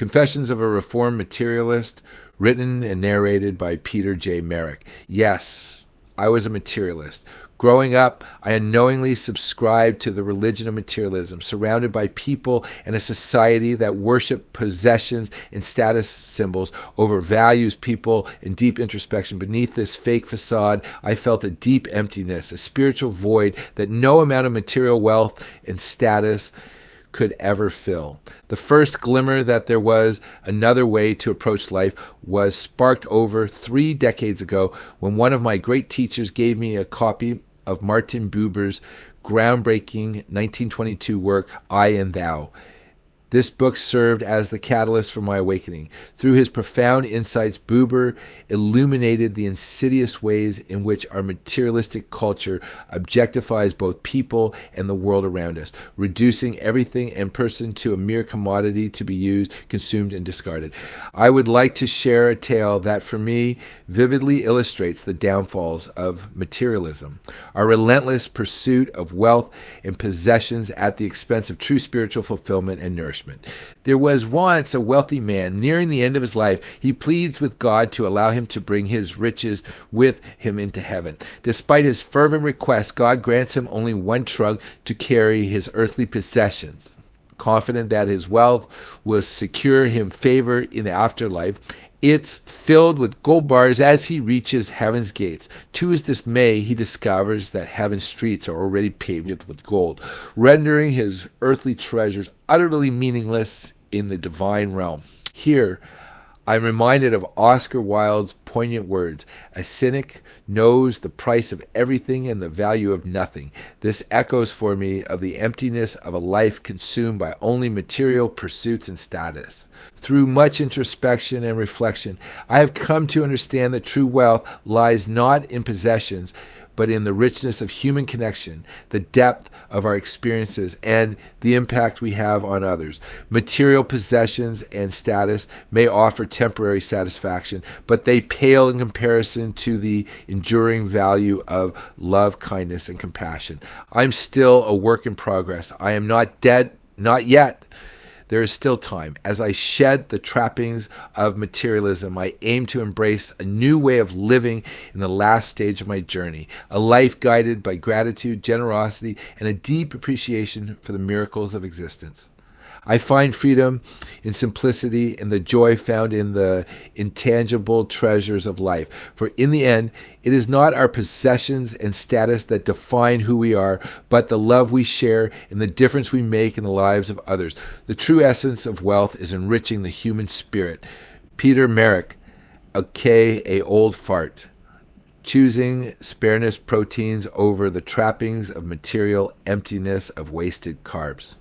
Confessions of a Reformed Materialist, written and narrated by Peter J. Merrick. Yes, I was a materialist. Growing up, I unknowingly subscribed to the religion of materialism, surrounded by people and a society that worship possessions and status symbols over values, people, and deep introspection. Beneath this fake facade, I felt a deep emptiness, a spiritual void that no amount of material wealth and status could ever fill. The first glimmer that there was another way to approach life was sparked over 3 decades ago when one of my great teachers gave me a copy of Martin Buber's groundbreaking 1922 work, I and Thou. This book served as the catalyst for my awakening. Through his profound insights, Buber illuminated the insidious ways in which our materialistic culture objectifies both people and the world around us, reducing everything and person to a mere commodity to be used, consumed, and discarded. I would like to share a tale that, for me, vividly illustrates the downfalls of materialism, our relentless pursuit of wealth and possessions at the expense of true spiritual fulfillment and nourishment. There was once a wealthy man nearing the end of his life. He pleads with God to allow him to bring his riches with him into heaven. Despite his fervent request, God grants him only one trunk to carry his earthly possessions. Confident that his wealth will secure him favor in the afterlife, it's filled with gold bars as he reaches heaven's gates. To his dismay, he discovers that heaven's streets are already paved with gold, rendering his earthly treasures utterly meaningless in the divine realm. Here, I'm reminded of Oscar Wilde's poignant words, "A cynic knows the price of everything and the value of nothing." This echoes for me of the emptiness of a life consumed by only material pursuits and status. Through much introspection and reflection, I have come to understand that true wealth lies not in possessions, but in the richness of human connection, the depth of our experiences, and the impact we have on others. Material possessions and status may offer temporary satisfaction, but they pale in comparison to the enduring value of love, kindness, and compassion. I'm still a work in progress. I am not dead, not yet. There is still time. As I shed the trappings of materialism, I aim to embrace a new way of living in the last stage of my journey, a life guided by gratitude, generosity, and a deep appreciation for the miracles of existence. I find freedom in simplicity and the joy found in the intangible treasures of life. For in the end, it is not our possessions and status that define who we are, but the love we share and the difference we make in the lives of others. The true essence of wealth is enriching the human spirit. Peter Merrick, A.K.A. Old Fart. Choosing spareness proteins over the trappings of material emptiness of wasted carbs.